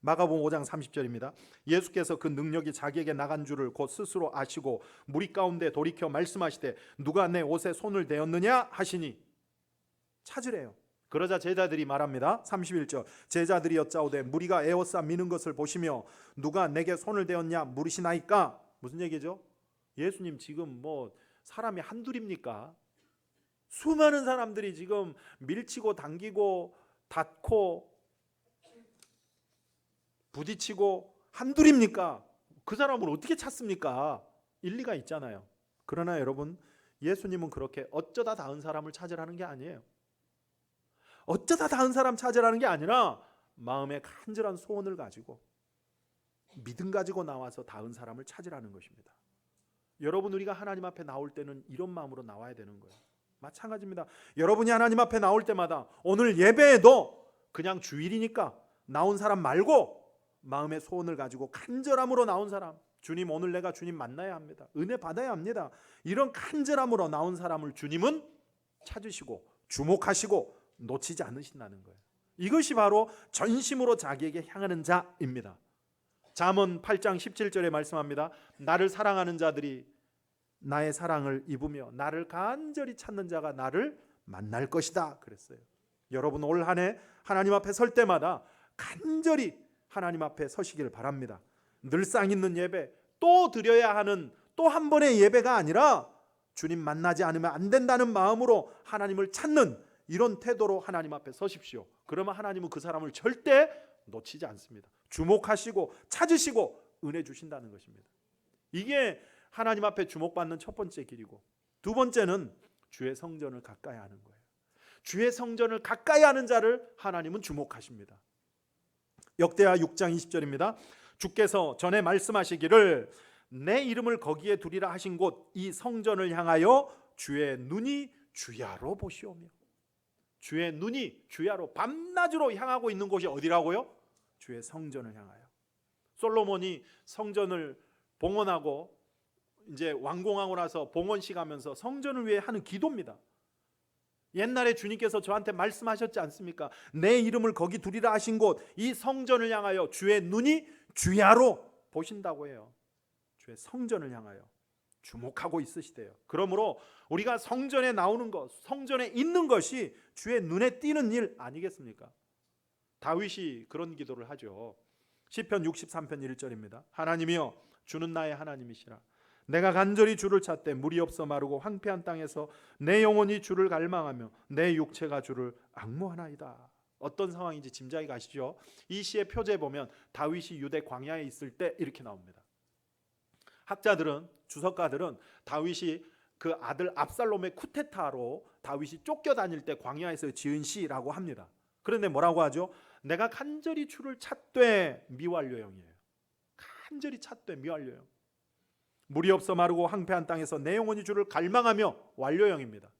마가복음 5장 30절입니다. 예수께서 그 능력이 자기에게 나간 줄을 곧 스스로 아시고 무리 가운데 돌이켜 말씀하시되 누가 내 옷에 손을 대었느냐 하시니 찾으래요. 그러자 제자들이 말합니다. 31절 제자들이 여짜오되 무리가 에워싸 미는 것을 보시며 누가 내게 손을 대었냐 물으시나이까. 무슨 얘기죠? 예수님 지금 뭐 사람이 한둘입니까? 수많은 사람들이 지금 밀치고 당기고 닫고 부딪히고 한둘입니까? 그 사람을 어떻게 찾습니까? 일리가 있잖아요. 그러나 여러분, 예수님은 그렇게 어쩌다 닿은 사람을 찾으라는 게 아니에요. 어쩌다 닿은 사람 찾으라는 게 아니라 마음에 간절한 소원을 가지고 믿음 가지고 나와서 닿은 사람을 찾으라는 것입니다. 여러분, 우리가 하나님 앞에 나올 때는 이런 마음으로 나와야 되는 거예요. 마찬가지입니다. 여러분이 하나님 앞에 나올 때마다 오늘 예배에도 그냥 주일이니까 나온 사람 말고 마음의 소원을 가지고 간절함으로 나온 사람, 주님 오늘 내가 주님 만나야 합니다, 은혜 받아야 합니다, 이런 간절함으로 나온 사람을 주님은 찾으시고 주목하시고 놓치지 않으신다는 거예요. 이것이 바로 전심으로 자기에게 향하는 자입니다. 잠언 8장 17절에 말씀합니다. 나를 사랑하는 자들이 나의 사랑을 입으며 나를 간절히 찾는 자가 나를 만날 것이다 그랬어요. 여러분, 올 한 해 하나님 앞에 설 때마다 간절히 하나님 앞에 서시기를 바랍니다. 늘상 있는 예배, 또 드려야 하는 또 한 번의 예배가 아니라 주님 만나지 않으면 안 된다는 마음으로 하나님을 찾는 이런 태도로 하나님 앞에 서십시오. 그러면 하나님은 그 사람을 절대 놓치지 않습니다. 주목하시고 찾으시고 은혜 주신다는 것입니다. 이게 하나님 앞에 주목받는 첫 번째 길이고, 두 번째는 주의 성전을 가까이 하는 거예요. 주의 성전을 가까이 하는 자를 하나님은 주목하십니다. 역대하 6장 20절입니다. 주께서 전에 말씀하시기를 내 이름을 거기에 두리라 하신 곳 이 성전을 향하여 주의 눈이 주야로 보시오며. 주의 눈이 주야로 밤낮으로 향하고 있는 곳이 어디라고요? 주의 성전을 향하여. 솔로몬이 성전을 봉헌하고 이제 완공하고 나서 봉헌식 하면서 성전을 위해 하는 기도입니다. 옛날에 주님께서 저한테 말씀하셨지 않습니까? 내 이름을 거기 두리라 하신 곳 이 성전을 향하여 주의 눈이 주야로 보신다고 해요. 주의 성전을 향하여 주목하고 있으시대요. 그러므로 우리가 성전에 나오는 것, 성전에 있는 것이 주의 눈에 띄는 일 아니겠습니까? 다윗이 그런 기도를 하죠. 시편 63편 1절입니다. 하나님이여 주는 나의 하나님이시라. 내가 간절히 주를 찾되 물이 없어 마르고 황폐한 땅에서 내 영혼이 주를 갈망하며 내 육체가 주를 앙모하나이다. 어떤 상황인지 짐작이 가시죠? 이 시의 표제에 보면 다윗이 유대 광야에 있을 때 이렇게 나옵니다. 학자들은, 주석가들은 다윗이 그 아들 압살롬의 쿠데타로 다윗이 쫓겨다닐 때 광야에서 지은 시라고 합니다. 그런데 뭐라고 하죠? 내가 간절히 주를 찾되 미완료형이에요. 간절히 찾되 미완료형. 물이 없어 마르고 황폐한 땅에서 내 영혼이 주를 갈망하며 완료형입니다.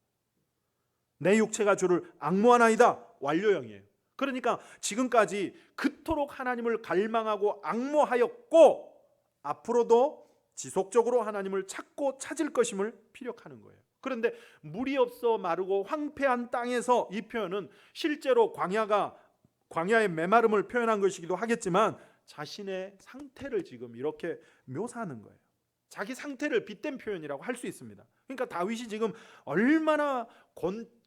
내 육체가 주를 앙모하나이다 완료형이에요. 그러니까 지금까지 그토록 하나님을 갈망하고 앙모하였고 앞으로도 지속적으로 하나님을 찾고 찾을 것임을 피력하는 거예요. 그런데 물이 없어 마르고 황폐한 땅에서, 이 표현은 실제로 광야의 메마름을 표현한 것이기도 하겠지만 자신의 상태를 지금 이렇게 묘사하는 거예요. 자기 상태를 빗댄 표현이라고 할 수 있습니다. 그러니까 다윗이 지금 얼마나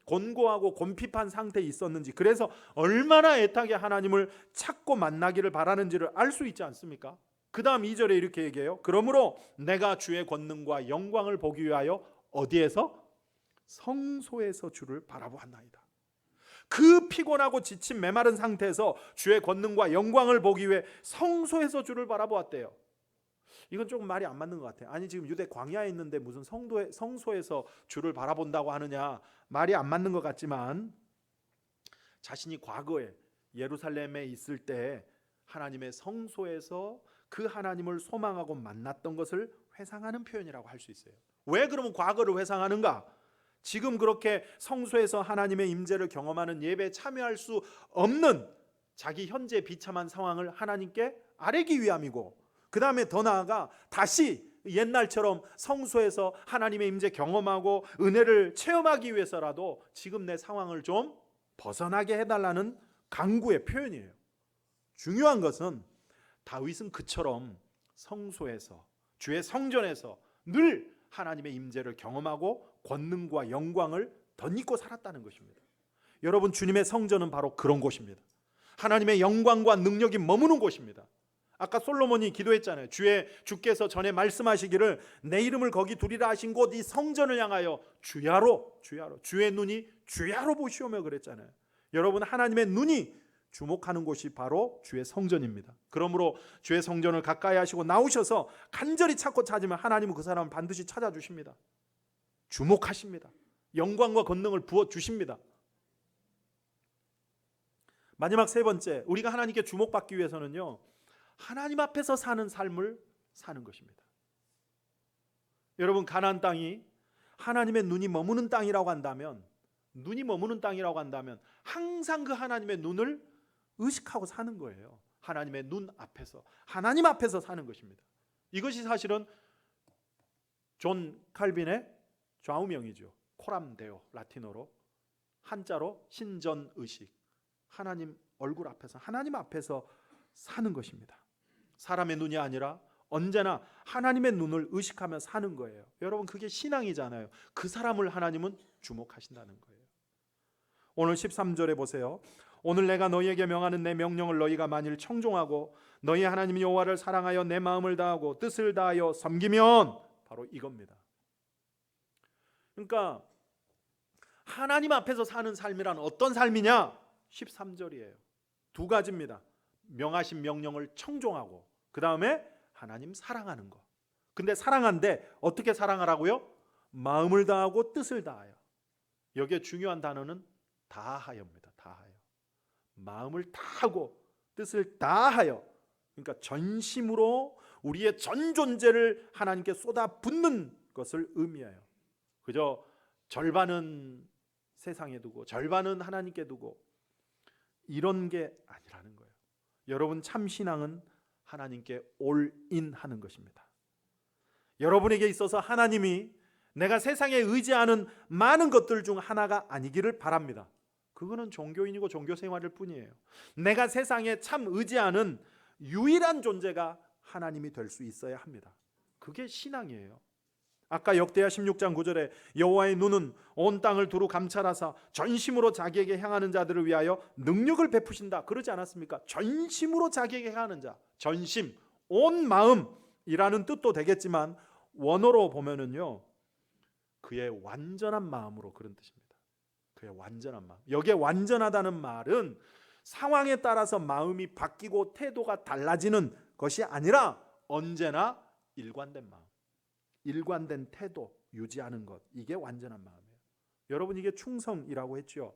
곤고하고 곤핍한 상태에 있었는지, 그래서 얼마나 애타게 하나님을 찾고 만나기를 바라는지를 알 수 있지 않습니까? 그 다음 2절에 이렇게 얘기해요. 그러므로 내가 주의 권능과 영광을 보기 위하여 어디에서? 성소에서 주를 바라보았나이다. 그 피곤하고 지친 메마른 상태에서 주의 권능과 영광을 보기 위해 성소에서 주를 바라보았대요. 이건 조금 말이 안 맞는 것 같아요. 아니 지금 유대 광야에 있는데 무슨 성소에서 주를 바라본다고 하느냐, 말이 안 맞는 것 같지만 자신이 과거에 예루살렘에 있을 때 하나님의 성소에서 그 하나님을 소망하고 만났던 것을 회상하는 표현이라고 할 수 있어요. 왜 그러면 과거를 회상하는가? 지금 그렇게 성소에서 하나님의 임재를 경험하는 예배에 참여할 수 없는 자기 현재 비참한 상황을 하나님께 아뢰기 위함이고, 그 다음에 더 나아가 다시 옛날처럼 성소에서 하나님의 임재 경험하고 은혜를 체험하기 위해서라도 지금 내 상황을 좀 벗어나게 해달라는 간구의 표현이에요. 중요한 것은 다윗은 그처럼 성소에서, 주의 성전에서 늘 하나님의 임재를 경험하고 권능과 영광을 덧입고 살았다는 것입니다. 여러분, 주님의 성전은 바로 그런 곳입니다. 하나님의 영광과 능력이 머무는 곳입니다. 아까 솔로몬이 기도했잖아요. 주께서 전에 말씀하시기를 내 이름을 거기 두리라 하신 곳 이 성전을 향하여 주야로 주의 눈이 주야로 보시오며 그랬잖아요. 여러분, 하나님의 눈이 주목하는 곳이 바로 주의 성전입니다. 그러므로 주의 성전을 가까이 하시고 나오셔서 간절히 찾고 찾으면 하나님은 그 사람을 반드시 찾아주십니다. 주목하십니다. 영광과 권능을 부어주십니다. 마지막 세 번째, 우리가 하나님께 주목받기 위해서는요, 하나님 앞에서 사는 삶을 사는 것입니다. 여러분, 가나안 땅이 하나님의 눈이 머무는 땅이라고 한다면 항상 그 하나님의 눈을 의식하고 사는 거예요. 하나님의 눈 앞에서, 하나님 앞에서 사는 것입니다. 이것이 사실은 존 칼빈의 좌우명이죠. 코람데오, 라틴어로, 한자로 신전의식. 하나님 얼굴 앞에서, 하나님 앞에서 사는 것입니다. 사람의 눈이 아니라 언제나 하나님의 눈을 의식하며 사는 거예요. 여러분, 그게 신앙이잖아요. 그 사람을 하나님은 주목하신다는 거예요. 오늘 13절에 보세요. 오늘 내가 너희에게 명하는 내 명령을 너희가 만일 청종하고 너희 하나님 여호와를 사랑하여 내 마음을 다하고 뜻을 다하여 섬기면, 바로 이겁니다. 그러니까 하나님 앞에서 사는 삶이란 어떤 삶이냐? 13절이에요. 두 가지입니다. 명하신 명령을 청종하고, 그 다음에 하나님 사랑하는 거. 근데 사랑한데 어떻게 사랑하라고요? 마음을 다하고 뜻을 다하여. 여기에 중요한 단어는 다하여입니다. 다하여. 마음을 다하고 뜻을 다하여. 그러니까 전심으로 우리의 전 존재를 하나님께 쏟아붓는 것을 의미해요. 그저 절반은 세상에 두고 절반은 하나님께 두고 이런 게 아니라는 거예요. 여러분, 참 신앙은 하나님께 올인하는 것입니다. 여러분에게 있어서 하나님이 내가 세상에 의지하는 많은 것들 중 하나가 아니기를 바랍니다. 그거는 종교인이고 종교 생활일 뿐이에요. 내가 세상에 참 의지하는 유일한 존재가 하나님이 될 수 있어야 합니다. 그게 신앙이에요. 아까 역대하 16장 9절에 여호와의 눈은 온 땅을 두루 감찰하사 전심으로 자기에게 향하는 자들을 위하여 능력을 베푸신다, 그러지 않았습니까? 전심으로 자기에게 향하는 자, 전심, 온 마음이라는 뜻도 되겠지만 원어로 보면은요, 그의 완전한 마음으로, 그런 뜻입니다. 그의 완전한 마음. 여기에 완전하다는 말은 상황에 따라서 마음이 바뀌고 태도가 달라지는 것이 아니라 언제나 일관된 마음, 일관된 태도 유지하는 것, 이게 완전한 마음이에요. 여러분, 이게 충성이라고 했죠.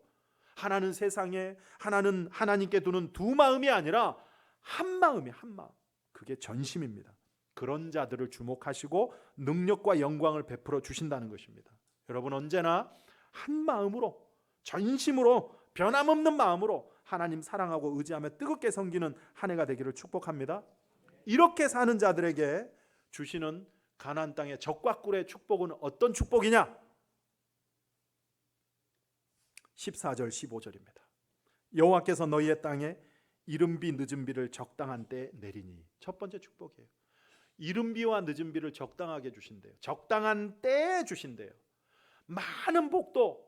하나는 세상에, 하나는 하나님께 두는 두 마음이 아니라 한 마음이, 한 마음. 그게 전심입니다. 그런 자들을 주목하시고 능력과 영광을 베풀어 주신다는 것입니다. 여러분, 언제나 한 마음으로, 전심으로, 변함없는 마음으로 하나님 사랑하고 의지하며 뜨겁게 섬기는 한 해가 되기를 축복합니다. 이렇게 사는 자들에게 주시는 가나안 땅의 적과 꿀의 축복은 어떤 축복이냐? 14절 15절입니다. 여호와께서 너희의 땅에 이른비 늦은비를 적당한 때에 내리니. 첫 번째 축복이에요. 이른비와 늦은비를 적당하게 주신대요. 적당한 때에 주신대요. 많은 복도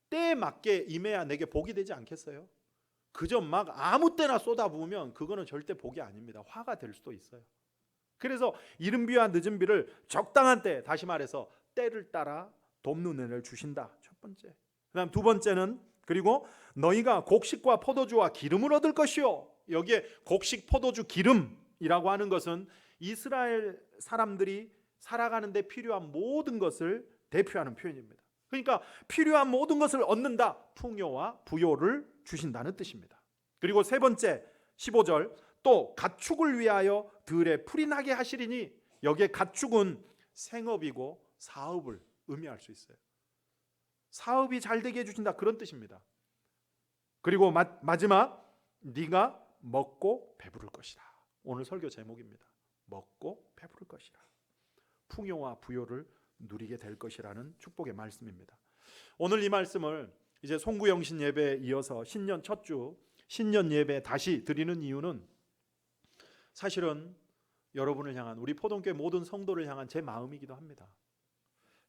때에 맞게 임해야 내게 복이 되지 않겠어요? 그저 막 아무 때나 쏟아부으면 그거는 절대 복이 아닙니다. 화가 될 수도 있어요. 그래서 이른비와 늦은비를 적당한 때, 다시 말해서 때를 따라 돕는 은혜를 주신다. 첫 번째. 그다음 두 번째는, 그리고 너희가 곡식과 포도주와 기름을 얻을 것이요. 여기에 곡식, 포도주, 기름이라고 하는 것은 이스라엘 사람들이 살아가는 데 필요한 모든 것을 대표하는 표현입니다. 그러니까 필요한 모든 것을 얻는다. 풍요와 부요를 주신다는 뜻입니다. 그리고 세 번째 15절, 또 가축을 위하여 들에 풀이 나게 하시리니. 여기에 가축은 생업이고 사업을 의미할 수 있어요. 사업이 잘 되게 해주신다, 그런 뜻입니다. 그리고 마지막, 네가 먹고 배부를 것이라. 오늘 설교 제목입니다. 먹고 배부를 것이라. 풍요와 부요를 누리게 될 것이라는 축복의 말씀입니다. 오늘 이 말씀을 이제 송구영신 예배에 이어서 신년 첫 주 신년 예배 다시 드리는 이유는 사실은 여러분을 향한, 우리 포동교회 모든 성도를 향한 제 마음이기도 합니다.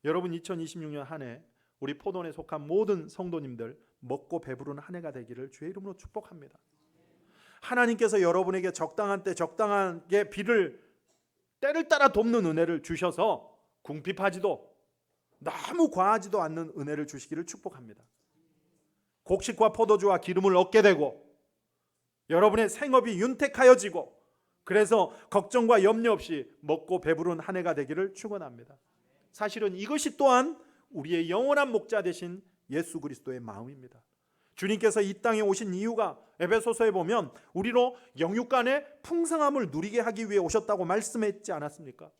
여러분, 2026년 한 해 우리 포동에 속한 모든 성도님들 먹고 배부른 한 해가 되기를 주의 이름으로 축복합니다. 하나님께서 여러분에게 적당한 때 적당하게 때를 따라 돕는 은혜를 주셔서 궁핍하지도 너무 과하지도 않는 은혜를 주시기를 축복합니다. 곡식과 포도주와 기름을 얻게 되고 여러분의 생업이 윤택하여지고 그래서 걱정과 염려 없이 먹고 배부른 한 해가 되기를 축원합니다. 사실은 이것이 또한 우리의 영원한 목자 되신 예수 그리스도의 마음입니다. 주님께서 이 땅에 오신 이유가 에베소서에 보면 우리로 영육간의 풍성함을 누리게 하기 위해 오셨다고 말씀했지 않았습니까?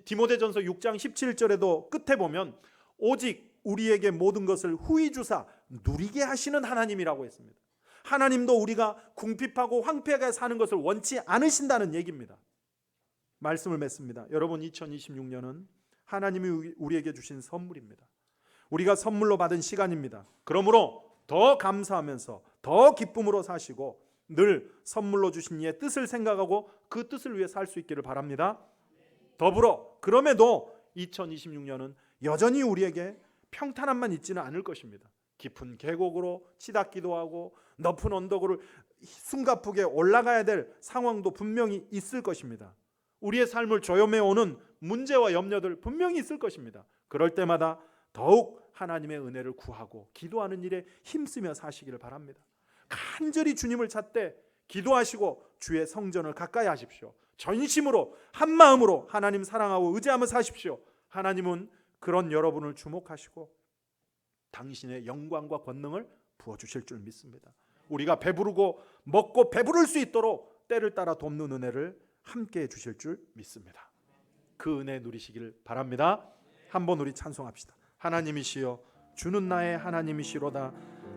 디모데전서 6장 17절에도 끝에 보면 오직 우리에게 모든 것을 후히 주사 누리게 하시는 하나님이라고 했습니다. 하나님도 우리가 궁핍하고 황폐하게 사는 것을 원치 않으신다는 얘기입니다. 말씀을 맺습니다. 여러분, 2026년은 하나님이 우리에게 주신 선물입니다. 우리가 선물로 받은 시간입니다. 그러므로 더 감사하면서 더 기쁨으로 사시고 늘 선물로 주신 이의 뜻을 생각하고 그 뜻을 위해 살 수 있기를 바랍니다. 더불어 그럼에도 2026년은 여전히 우리에게 평탄함만 있지는 않을 것입니다. 깊은 계곡으로 치닫기도 하고 높은 언덕으로 숨가쁘게 올라가야 될 상황도 분명히 있을 것입니다. 우리의 삶을 조여매 오는 문제와 염려들 분명히 있을 것입니다. 그럴 때마다 더욱 하나님의 은혜를 구하고 기도하는 일에 힘쓰며 사시기를 바랍니다. 간절히 주님을 찾되 기도하시고 주의 성전을 가까이 하십시오. 전심으로 한 마음으로 하나님 사랑하고 의지하며 사십시오. 하나님은 그런 여러분을 주목하시고 당신의 영광과 권능을 부어주실 줄 믿습니다. 우리가 배부르고 먹고 배부를 수 있도록 때를 따라 돕는 은혜를 함께 해주실 줄 믿습니다. 그 은혜 누리시길 바랍니다. 한번 우리 찬송합시다. 하나님이시여 주는 나의 하나님이시로다.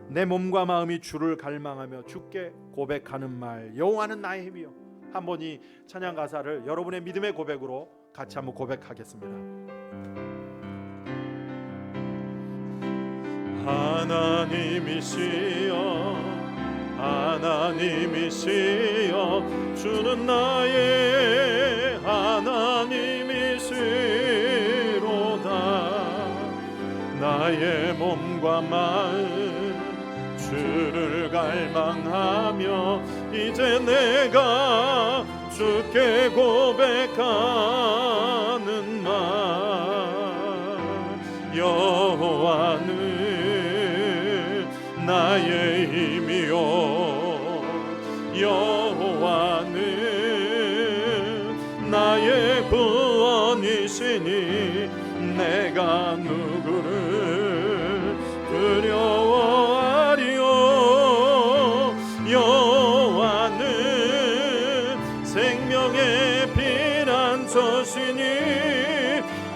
내 몸과 마음이 주를 갈망하며 주께 고백하는 말 여호와는 나의 힘이여. 한번 이 찬양 가사를 여러분의 믿음의 고백으로 같이 한번 고백하겠습니다. 하나님이시여 하나님이시여 주는 나의 하나님이시로다. 나의 몸과 마음 주를 갈망하며 이제 내가 주께 고백하는 말 여호와는 나의 힘이요 여호와는 나의 구원이시니 내가 누구를 두려워하리요. 여호와는 생명의 피난처시니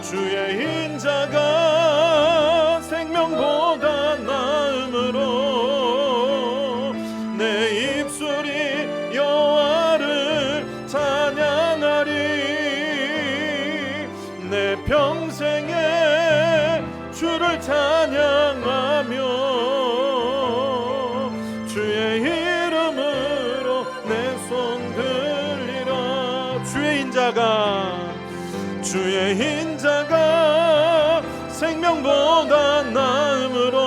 주의 인자가 생명보다 나음으로 내 입술이 여호와를 찬양하리. 내 평생에 주를 찬양하며 주의 이름으로 내 손 들리라. 주의 인자가 생명보다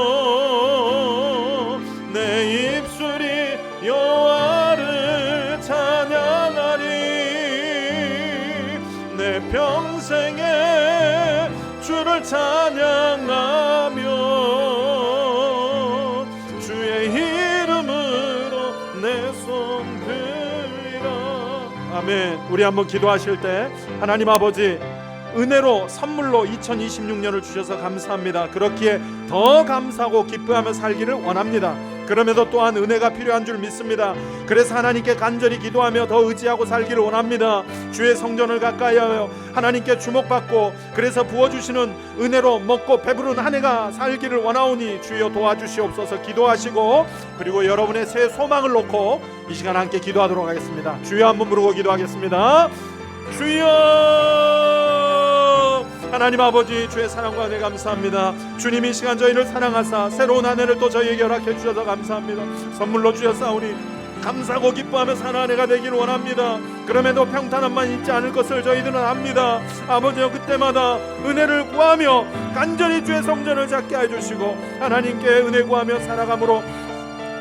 나음으로 내 입술이 여호와를 찬양하리. 내 평생에 주를 찬양하며 주의 이름으로 내 손 들리라. 아멘. 우리 한번 기도하실 때 하나님 아버지 은혜로 선물로 2026년을 주셔서 감사합니다. 그렇기에 더 감사하고 기뻐하며 살기를 원합니다. 그럼에도 또한 은혜가 필요한 줄 믿습니다. 그래서 하나님께 간절히 기도하며 더 의지하고 살기를 원합니다. 주의 성전을 가까이 하여 하나님께 주목받고 그래서 부어주시는 은혜로 먹고 배부른 한 해가 살기를 원하오니 주여 도와주시옵소서. 기도하시고 그리고 여러분의 새 소망을 놓고 이 시간 함께 기도하도록 하겠습니다. 주여 한번 부르고 기도하겠습니다. 주여. 하나님 아버지 주의 사랑과 은혜 감사합니다. 주님이 이 시간 저희를 사랑하사 새로운 한 해를 또 저희에게 허락해 주셔서 감사합니다. 선물로 주셨사오니 감사하고 기뻐하며 사는 한 해가 되길 원합니다. 그럼에도 평탄함만 있지 않을 것을 저희들은 압니다. 아버지여 그때마다 은혜를 구하며 간절히 주의 성전을 찾게 해주시고 하나님께 은혜 구하며 살아감으로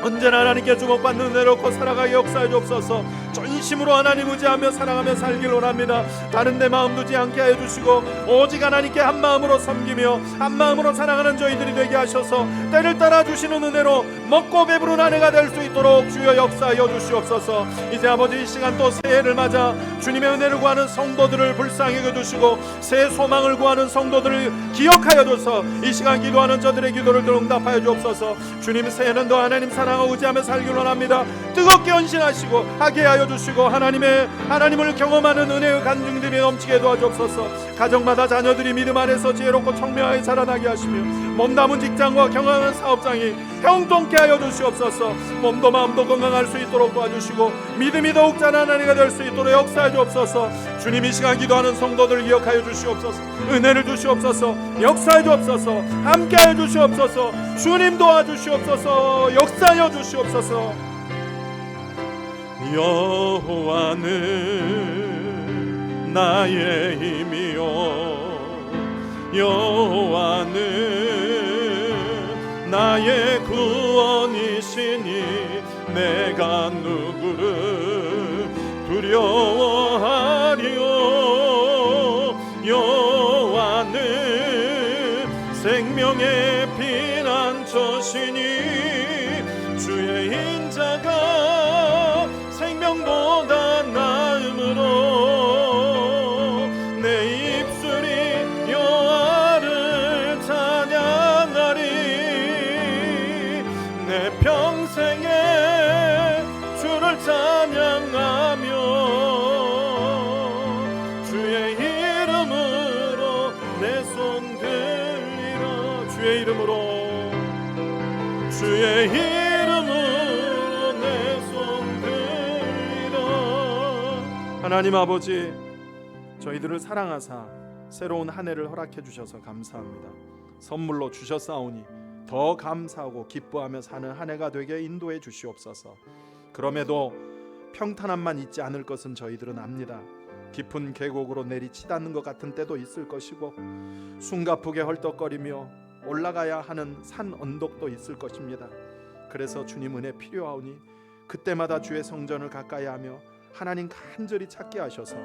언제나 하나님께 주목받는 은혜로 얻고 살아가게 역사해 주옵소서. 전심으로 하나님 의지하며 사랑하며 살길 원합니다. 다른 데 마음 두지 않게 하여 주시고 오직 하나님께 한 마음으로 섬기며 한 마음으로 사랑하는 저희들이 되게 하셔서 때를 따라 주시는 은혜로 먹고 배부른 한 해가 될 수 있도록 주여 역사하여 주시옵소서. 이제 아버지 이 시간 또 새해를 맞아 주님의 은혜를 구하는 성도들을 불쌍히 여겨주시고 새 소망을 구하는 성도들을 기억하여 줘서 이 시간 기도하는 저들의 기도를 응답하여 주옵소서. 주님 새해는 더 하나님 사랑하고 의지하며 살길 원합니다. 뜨겁게 헌신하시고 하게 하여 주시고 하나님을 경험하는 은혜의 간증들이 넘치게 도와주옵소서. 가정마다 자녀들이 믿음 안에서 지혜롭고 청명하게 자라나게 하시며 몸담은 직장과 경영하는 사업장이 형통케 하여 주시옵소서. 몸도 마음도 건강할 수 있도록 도와주시고 믿음이 더욱 자라나는 해가 될 수 있도록 역사해 주옵소서. 주님 이 시간 기도하는 성도들 기억하여 주시옵소서. 은혜를 주시옵소서. 역사해 주옵소서. 함께하여 주시옵소서. 주님 도와주시옵소서. 역사하여 주시옵소서. 여호와는 나의 힘이요 여호와는 나의 구원이시니 내가 누구를 두려워하리요. 여호와는 생명의 피난처시니 주의 인자가 생명보다 나음으로 내 입술이 여호와를 찬양하리. 내 평생에 주를 찬양하며 주의 이름으로 내 손 들리라. 주의 이름으로 주의 이름으로 내 손 들리라. 하나님 아버지 저희들을 사랑하사 새로운 한 해를 허락해 주셔서 감사합니다. 선물로 주셨사오니 더 감사하고 기뻐하며 사는 한 해가 되게 인도해 주시옵소서. 그럼에도 평탄함만 있지 않을 것은 저희들은 압니다. 깊은 계곡으로 내리치닫는 것 같은 때도 있을 것이고 숨가쁘게 헐떡거리며 올라가야 하는 산 언덕도 있을 것입니다. 그래서 주님 은혜 필요하오니 그때마다 주의 성전을 가까이 하며 하나님 간절히 찾게 하셔서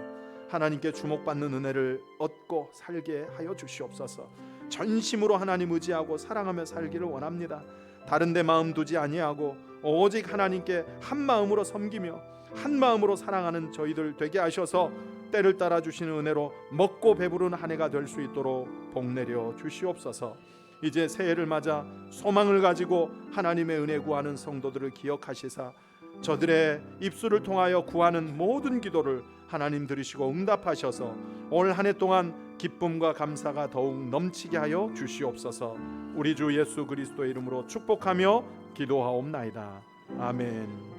하나님께 주목받는 은혜를 얻고 살게 하여 주시옵소서. 전심으로 하나님 의지하고 사랑하며 살기를 원합니다. 다른 데 마음 두지 아니하고 오직 하나님께 한 마음으로 섬기며 한 마음으로 사랑하는 저희들 되게 하셔서 때를 따라 주시는 은혜로 먹고 배부른 한 해가 될 수 있도록 복내려 주시옵소서. 이제 새해를 맞아 소망을 가지고 하나님의 은혜 구하는 성도들을 기억하시사 저들의 입술을 통하여 구하는 모든 기도를 하나님 들으시고 응답하셔서 올 한 해 동안 기쁨과 감사가 더욱 넘치게 하여 주시옵소서. 우리 주 예수 그리스도의 이름으로 축복하며 기도하옵나이다. 아멘.